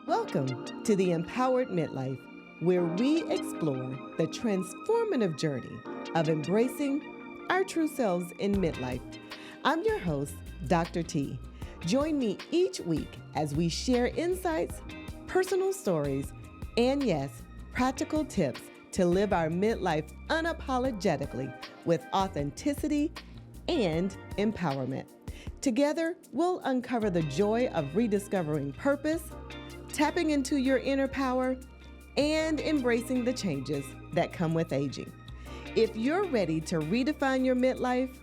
Welcome to the Empowered Midlife, where we explore the transformative journey of embracing our true selves in midlife. I'm your host, Dr. T. Join me each week as we share insights, personal stories, and yes, practical tips to live our midlife unapologetically with authenticity and empowerment. Together, we'll uncover the joy of rediscovering purpose, tapping into your inner power, and embracing the changes that come with aging. If you're ready to redefine your midlife,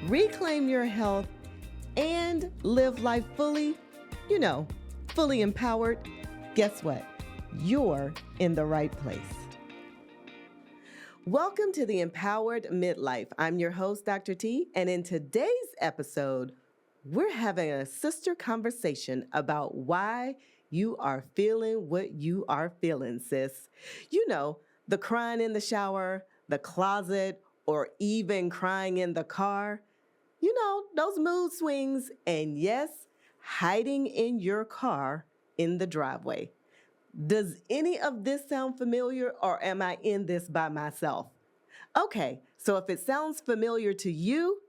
reclaim your health, and live life fully, fully empowered, guess what? You're in the right place. Welcome to the Empowered Midlife. I'm your host, Dr. T, and in today's episode, we're having a sister conversation about why you are feeling what you are feeling, sis. The crying in the shower, the closet, or even crying in the car. Those mood swings, and yes, hiding in your car in the driveway. Does any of this sound familiar, or am I in this by myself? Okay, so if it sounds familiar to you,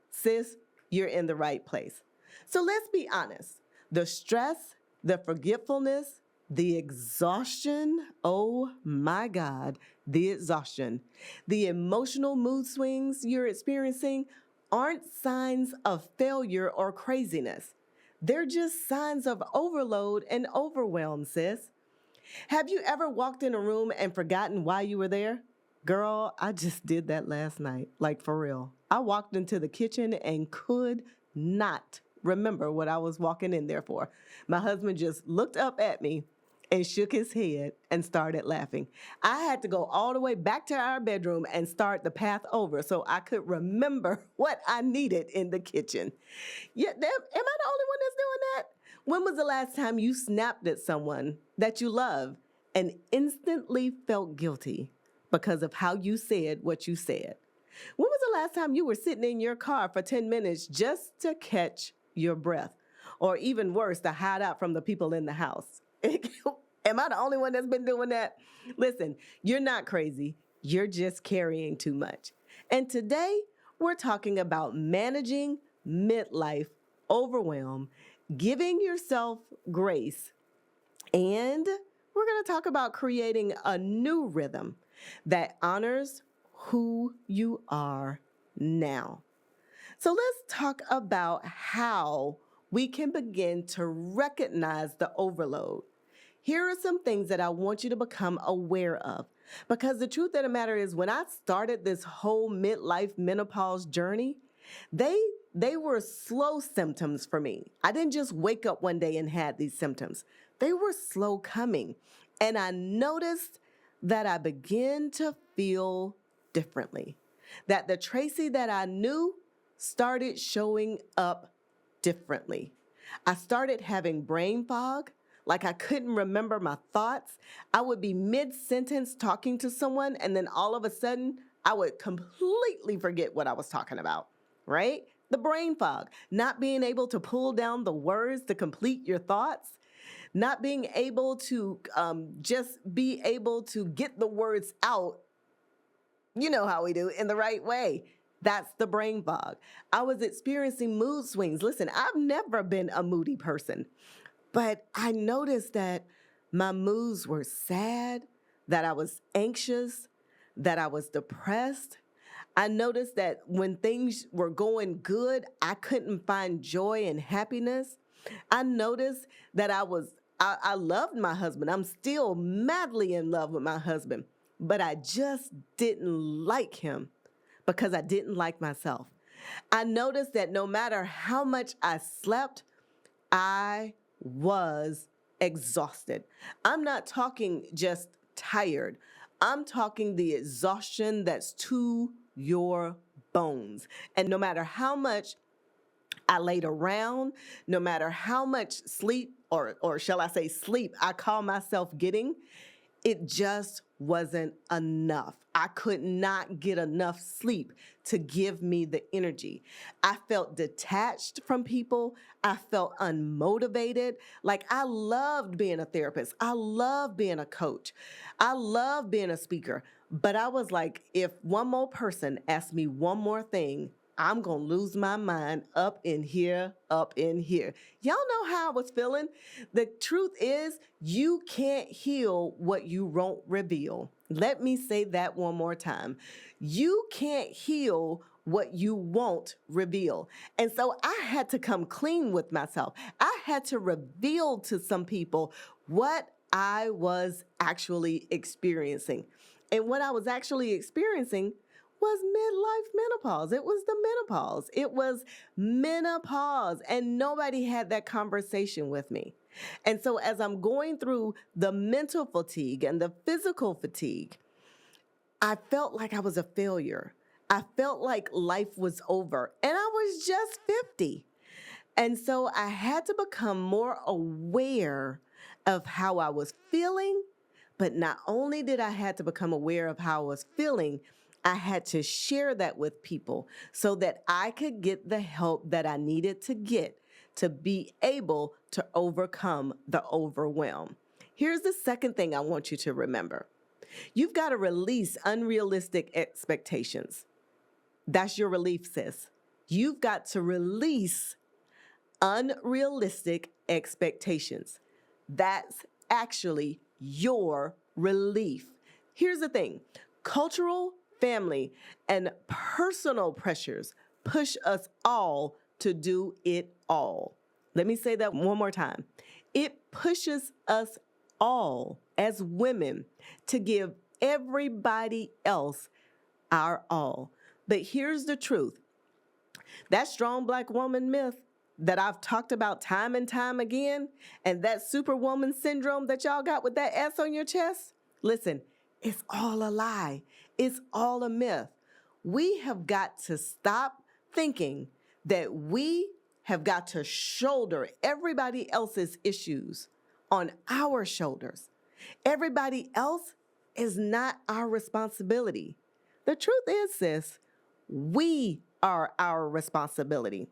sis, you're in the right place. So let's be honest. The stress, the forgetfulness, the exhaustion, oh my God, the exhaustion, the emotional mood swings you're experiencing aren't signs of failure or craziness. They're just signs of overload and overwhelm, sis. Have you ever walked in a room and forgotten why you were there? Girl, I just did that last night, like for real. I walked into the kitchen and could not remember what I was walking in there for. My husband just looked up at me and shook his head and started laughing. I had to go all the way back to our bedroom and start the path over so I could remember what I needed in the kitchen. Yeah, am I the only one that's doing that? When was the last time you snapped at someone that you love and instantly felt guilty because of how you said what you said? When was the last time you were sitting in your car for 10 minutes just to catch your breath? Or even worse, to hide out from the people in the house? Am I the only one that's been doing that? Listen, you're not crazy. You're just carrying too much. And today, we're talking about managing midlife overwhelm, giving yourself grace, and we're going to talk about creating a new rhythm that honors who you are now. So let's talk about how we can begin to recognize the overload. Here are some things that I want you to become aware of. Because the truth of the matter is, when I started this whole midlife menopause journey, they were slow symptoms for me. I didn't just wake up one day and had these symptoms. They were slow coming. And I noticed that I began to feel differently. That the Tracy that I knew started showing up differently. I started having brain fog, like I couldn't remember my thoughts. I would be mid-sentence talking to someone, and then all of a sudden, I would completely forget what I was talking about, right? The brain fog, not being able to pull down the words to complete your thoughts, not being able to just be able to get the words out, you know how we do, in the right way. That's the brain fog. I was experiencing mood swings. Listen, I've never been a moody person, but I noticed that my moods were sad, that I was anxious, that I was depressed. I noticed that when things were going good, I couldn't find joy and happiness. I noticed that I loved my husband. I'm still madly in love with my husband, but I just didn't like him because I didn't like myself. I noticed that no matter how much I slept, I was exhausted. I'm not talking just tired. I'm talking the exhaustion that's to your bones. And no matter how much I laid around, no matter how much sleep, or shall I say sleep, I call myself getting, It just wasn't enough. I could not get enough sleep to give me the energy. I felt detached from people. I felt unmotivated. Like I loved being a therapist. I loved being a coach. I loved being a speaker. But I was like, if one more person asked me one more thing, I'm going to lose my mind up in here, up in here. Y'all know how I was feeling. The truth is, you can't heal what you won't reveal. Let me say that one more time. You can't heal what you won't reveal. And so I had to come clean with myself. I had to reveal to some people what I was actually experiencing. And what I was actually experiencing was midlife menopause. It was the menopause. It was menopause. And nobody had that conversation with me. And so as I'm going through the mental fatigue and the physical fatigue, I felt like I was a failure. I felt like life was over. And I was just 50. And so I had to become more aware of how I was feeling. But not only did I have to become aware of how I was feeling, I had to share that with people so that I could get the help that I needed to get to be able to overcome the overwhelm. Here's the second thing I want you to remember. You've got to release unrealistic expectations. That's your relief, sis. You've got to release unrealistic expectations. That's actually your relief. Here's the thing. Cultural, family, and personal pressures push us all to do it all. Let me say that one more time. It pushes us all as women to give everybody else our all. But here's the truth. That strong black woman myth that I've talked about time and time again, and that superwoman syndrome that y'all got with that S on your chest, listen, it's all a lie. It's all a myth. We have got to stop thinking that we have got to shoulder everybody else's issues on our shoulders. Everybody else is not our responsibility. The truth is, sis, we are our responsibility.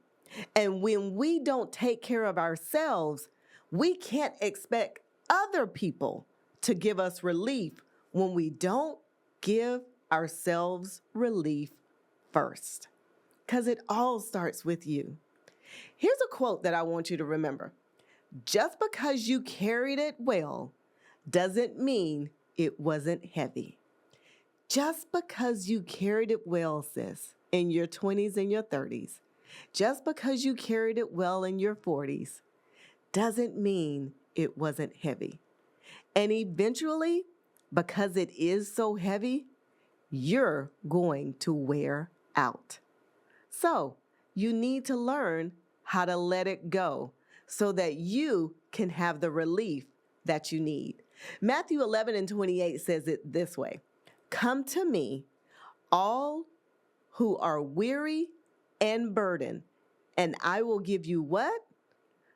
And when we don't take care of ourselves, we can't expect other people to give us relief when we don't give ourselves relief first. Because it all starts with you. Here's a quote that I want you to remember. Just because you carried it well doesn't mean it wasn't heavy. Just because you carried it well, sis, in your 20s and your 30s, just because you carried it well in your 40s, doesn't mean it wasn't heavy. And eventually, because it is so heavy, you're going to wear out. So you need to learn how to let it go so that you can have the relief that you need. Matthew 11:28 says it this way. Come to me, all who are weary and burdened, and I will give you what?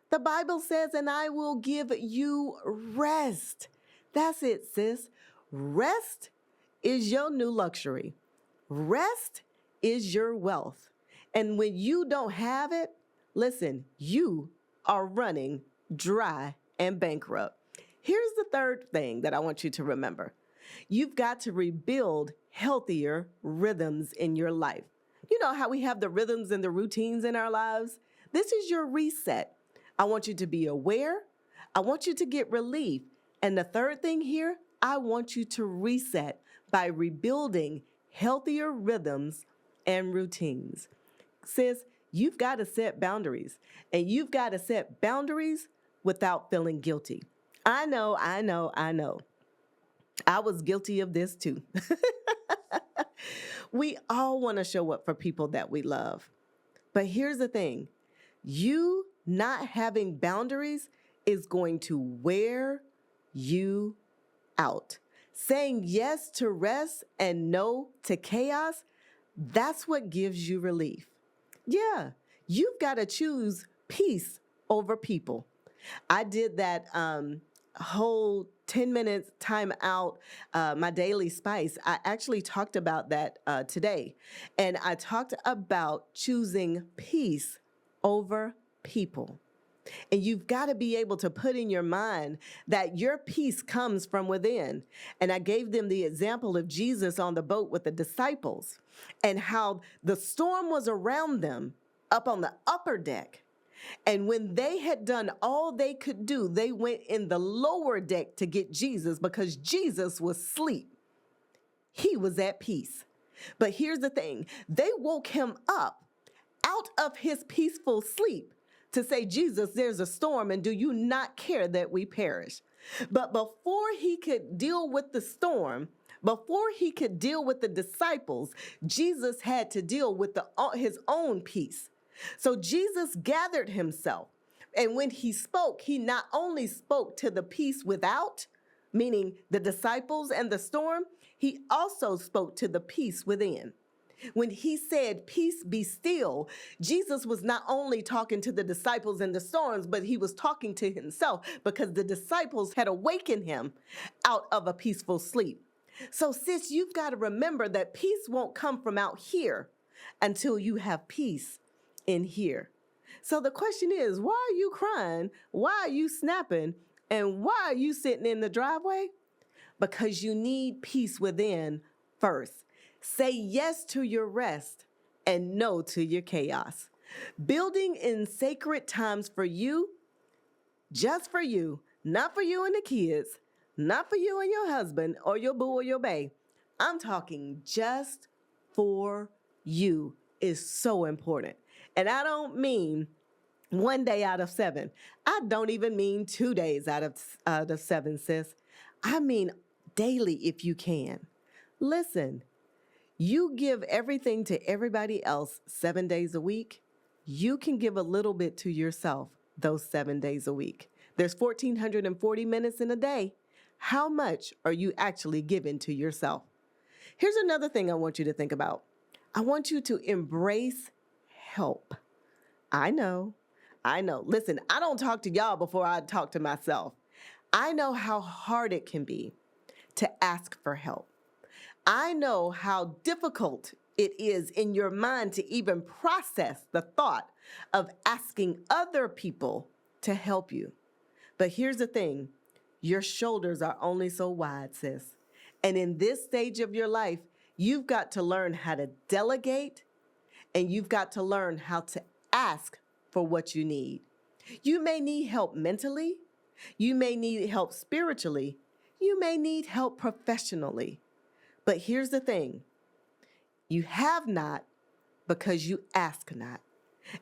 The Bible says, and I will give you rest. That's it, sis. Rest is your new luxury. Rest is your wealth. And when you don't have it, listen, you are running dry and bankrupt. Here's the third thing that I want you to remember. You've got to rebuild healthier rhythms in your life. You know how we have the rhythms and the routines in our lives? This is your reset. I want you to be aware. I want you to get relief. And the third thing here, I want you to reset by rebuilding healthier rhythms and routines. Sis, you've got to set boundaries, and you've got to set boundaries without feeling guilty. I know. I was guilty of this too. We all want to show up for people that we love. But here's the thing. You not having boundaries is going to wear you out. Saying yes to rest and no to chaos, that's what gives you relief. Yeah, you've got to choose peace over people. I did that whole 10 minutes time out, my daily spice, I actually talked about that today. And I talked about choosing peace over people. And you've got to be able to put in your mind that your peace comes from within. And I gave them the example of Jesus on the boat with the disciples and how the storm was around them up on the upper deck. And when they had done all they could do, they went in the lower deck to get Jesus because Jesus was asleep. He was at peace. But here's the thing, they woke him up out of his peaceful sleep to say, Jesus, there's a storm, and do you not care that we perish? But before he could deal with the storm, before he could deal with the disciples, Jesus had to deal with his own peace. So Jesus gathered himself. And when he spoke, he not only spoke to the peace without, meaning the disciples and the storm, he also spoke to the peace within. When he said, peace be still, Jesus was not only talking to the disciples and the storms, but he was talking to himself because the disciples had awakened him out of a peaceful sleep. So sis, you've got to remember that peace won't come from out here until you have peace in here. So the question is, why are you crying? Why are you snapping? And why are you sitting in the driveway? Because you need peace within first. Say yes to your rest and no to your chaos. Building in sacred times for you, just for you, not for you and the kids, not for you and your husband or your boo or your bae. I'm talking just for you is so important. And I don't mean 1 day out of 7. I don't even mean 2 days out of 7, sis. I mean daily if you can. Listen, you give everything to everybody else 7 days a week. You can give a little bit to yourself those 7 days a week. There's 1,440 minutes in a day. How much are you actually giving to yourself? Here's another thing I want you to think about. I want you to embrace help. I know. Listen, I don't talk to y'all before I talk to myself. I know how hard it can be to ask for help. I know how difficult it is in your mind to even process the thought of asking other people to help you. But here's the thing, your shoulders are only so wide, sis. And in this stage of your life, you've got to learn how to delegate, and you've got to learn how to ask for what you need. You may need help mentally. You may need help spiritually. You may need help professionally. But here's the thing. You have not because you ask not.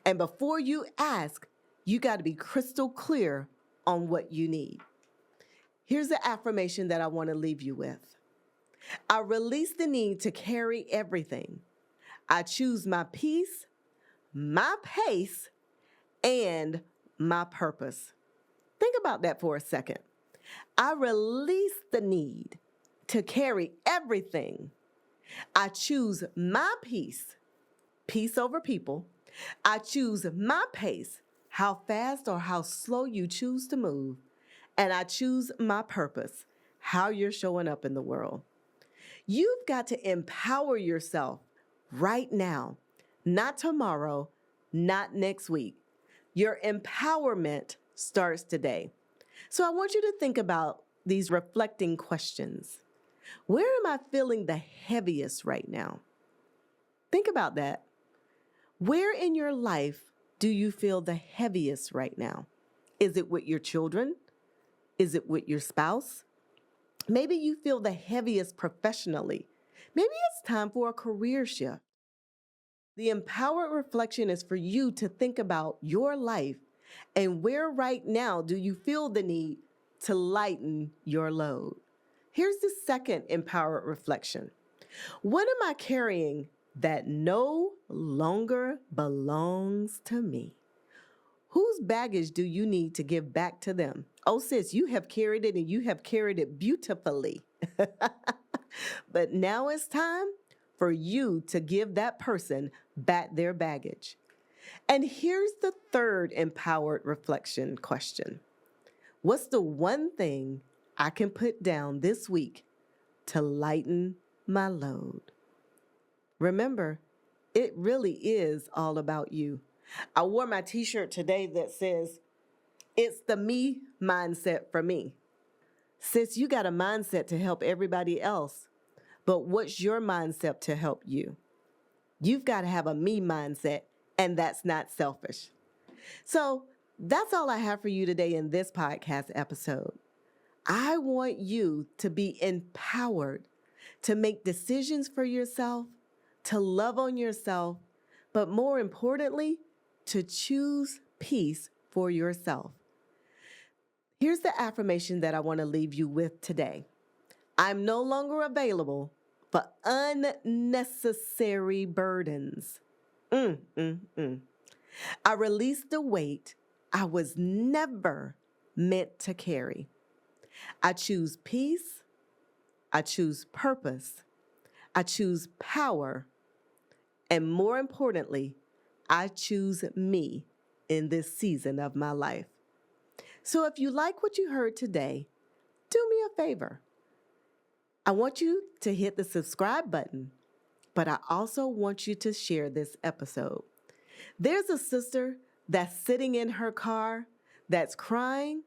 And before you ask, you got to be crystal clear on what you need. Here's the affirmation that I want to leave you with. I release the need to carry everything. I choose my peace, my pace, and my purpose. Think about that for a second. I release the need to carry everything. I choose my peace, peace over people. I choose my pace, how fast or how slow you choose to move. And I choose my purpose, how you're showing up in the world. You've got to empower yourself right now, not tomorrow, not next week. Your empowerment starts today. So I want you to think about these reflecting questions. Where am I feeling the heaviest right now? Think about that. Where in your life do you feel the heaviest right now? Is it with your children? Is it with your spouse? Maybe you feel the heaviest professionally. Maybe it's time for a career shift. The empowered reflection is for you to think about your life and where right now do you feel the need to lighten your load. Here's the second empowered reflection. What am I carrying that no longer belongs to me? Whose baggage do you need to give back to them? Oh, sis, you have carried it and you have carried it beautifully. But now it's time for you to give that person back their baggage. And here's the third empowered reflection question. What's the one thing I can put down this week to lighten my load? Remember, it really is all about you. I wore my t-shirt today that says, "It's the me mindset for me." Sis, you got a mindset to help everybody else, but what's your mindset to help you? You've got to have a me mindset, and that's not selfish. So that's all I have for you today in this podcast episode. I want you to be empowered to make decisions for yourself, to love on yourself, but more importantly, to choose peace for yourself. Here's the affirmation that I want to leave you with today. I'm no longer available for unnecessary burdens. Mm, mm, mm. I release the weight I was never meant to carry. I choose peace. I choose purpose. I choose power. And more importantly, I choose me in this season of my life. So if you like what you heard today, do me a favor. I want you to hit the subscribe button, but I also want you to share this episode. There's a sister that's sitting in her car that's crying.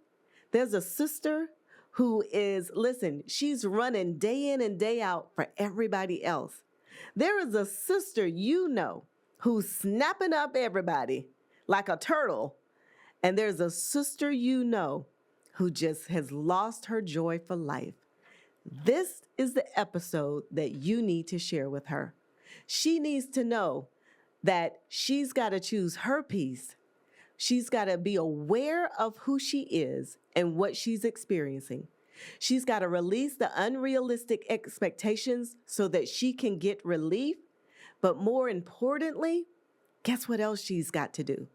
There's a sister who is, listen, she's running day in and day out for everybody else. There is a sister you know who's snapping up everybody like a turtle. And there's a sister you know who just has lost her joy for life. This is the episode that you need to share with her. She needs to know that she's got to choose her peace. She's got to be aware of who she is and what she's experiencing. She's got to release the unrealistic expectations so that she can get relief. But more importantly, guess what else she's got to do?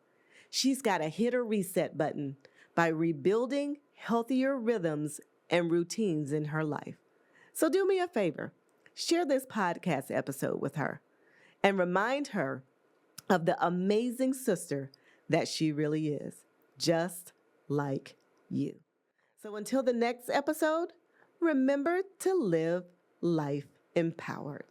She's got to hit a reset button by rebuilding healthier rhythms and routines in her life. So do me a favor, share this podcast episode with her and remind her of the amazing sister that she really is, just like you. So until the next episode, remember to live life empowered.